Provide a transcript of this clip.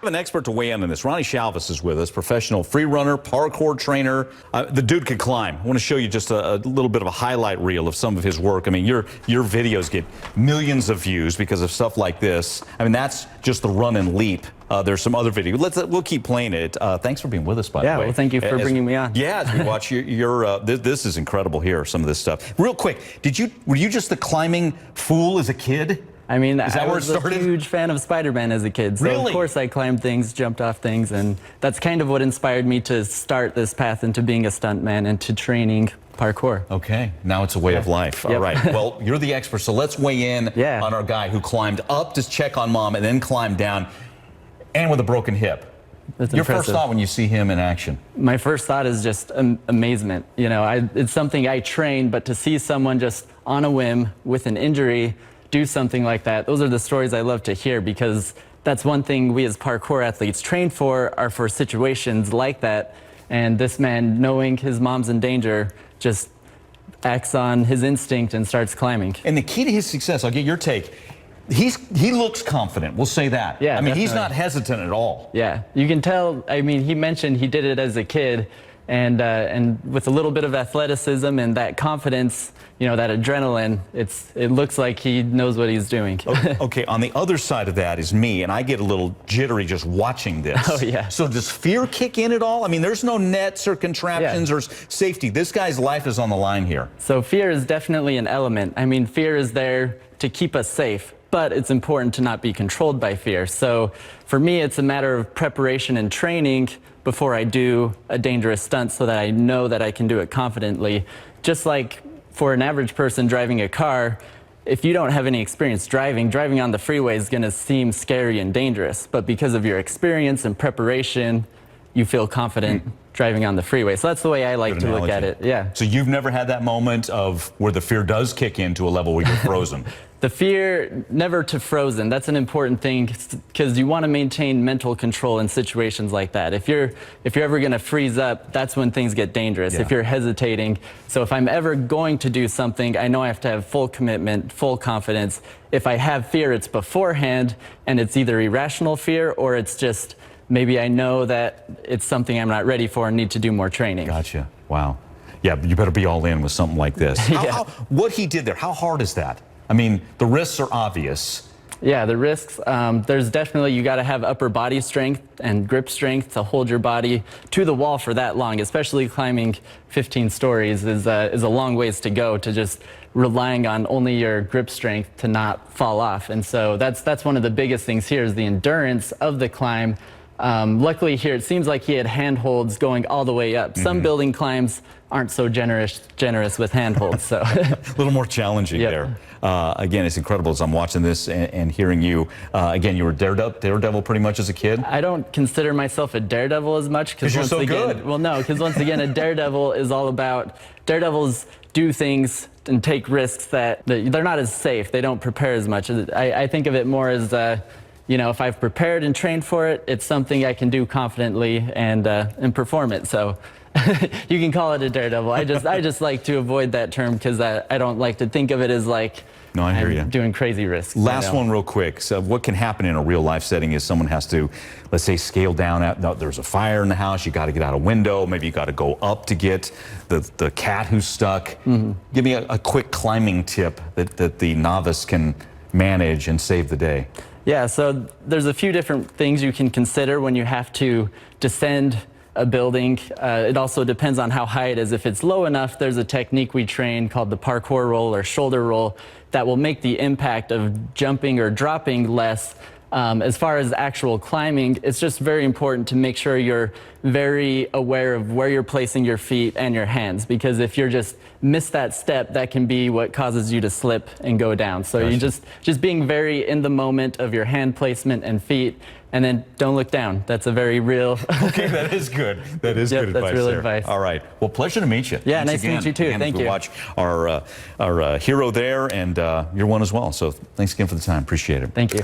We have an expert to weigh in on this. Ronnie is with us, professional free runner, parkour trainer. The dude can climb. I want to show you just a little bit of a highlight reel of some of his work. I mean, your videos get millions of views because of stuff like this. I mean, that's just the run and leap. There's some other videos. We'll keep playing it. Thanks for being with us, by the way. Yeah, well, thank you for bringing me on. Yeah, as we watch this is incredible here, some of this stuff. Real quick, were you just the climbing fool as a kid? I mean, I was a huge fan of Spider-Man as a kid, so really? Of course I climbed things, jumped off things, and that's kind of what inspired me to start this path into being a stuntman and to training parkour. Okay, now it's a way of life. All right, well, you're the expert, so let's weigh in on our guy who climbed up to check on mom and then climbed down, and with a broken hip. That's your impressive. First thought when you see him in action? My first thought is just amazement. You know, it's something I train, but to see someone just on a whim with an injury do something like that, those are the stories I love to hear, because that's one thing we as parkour athletes train for, are for situations like that. And this man, knowing his mom's in danger, just acts on his instinct and starts climbing. And the key to his success, I'll get your take, he looks confident, we'll say that. Yeah, I mean, definitely. He's not hesitant at all. Yeah, you can tell. I mean, he mentioned he did it as a kid, and with a little bit of athleticism and that confidence, you know, that adrenaline, it looks like he knows what he's doing. Okay, on the other side of that is me, and I get a little jittery just watching this. Oh, yeah. So does fear kick in at all? I mean, there's no nets or contraptions or safety. This guy's life is on the line here. So fear is definitely an element. I mean, fear is there to keep us safe, but it's important to not be controlled by fear. So for me, it's a matter of preparation and training before I do a dangerous stunt, so that I know that I can do it confidently. Just like for an average person driving a car, if you don't have any experience driving on the freeway is gonna seem scary and dangerous, but because of your experience and preparation, you feel confident driving on the freeway. So that's the way I like to look at it. Yeah. So you've never had that moment of where the fear does kick in to a level where you're frozen? The fear, never to frozen. That's an important thing, because you want to maintain mental control in situations like that. If you're ever going to freeze up, that's when things get dangerous. If you're hesitating. So if I'm ever going to do something, I know I have to have full commitment, full confidence. If I have fear, it's beforehand, and it's either irrational fear or it's just maybe I know that it's something I'm not ready for and need to do more training. Gotcha. Wow. Yeah, you better be all in with something like this. What he did there, how hard is that? I mean, the risks are obvious. Yeah, the risks, there's definitely, you got to have upper body strength and grip strength to hold your body to the wall for that long, especially climbing 15 stories is a long ways to go, to just relying on only your grip strength to not fall off. And so that's one of the biggest things here, is the endurance of the climb. Luckily here, it seems like he had handholds going all the way up. Some building climbs aren't so generous with handholds, so. A little more challenging there. Again, it's incredible as I'm watching this and hearing you. Again, you were Daredevil pretty much as a kid? I don't consider myself a Daredevil as much. Because you're so good. Well, no, because once again, a Daredevil is all about, Daredevils do things and take risks that they're not as safe. They don't prepare as much. I think of it more as, you know, if I've prepared and trained for it, it's something I can do confidently and perform it. So you can call it a Daredevil. I just like to avoid that term, because I don't like to think of it as like, no, I hear you. Doing crazy risks. Last one real quick. So what can happen in a real life setting is someone has to, let's say, scale down. There's a fire in the house. You got to get out a window. Maybe you got to go up to get the cat who's stuck. Give me a quick climbing tip that the novice can manage and save the day. Yeah, so there's a few different things you can consider when you have to descend a building. It also depends on how high it is. If it's low enough, there's a technique we train called the parkour roll or shoulder roll that will make the impact of jumping or dropping less. As far as actual climbing, it's just very important to make sure you're very aware of where you're placing your feet and your hands, because if you're just miss that step, that can be what causes you to slip and go down. So you just being very in the moment of your hand placement and feet, and then don't look down. That's a very real. Okay, that is good. That is good advice. That's real advice. All right. Well, pleasure to meet you. Yeah, nice to meet you too. Thank you. Watch our hero there, and you're one as well. So thanks again for the time. Appreciate it. Thank you.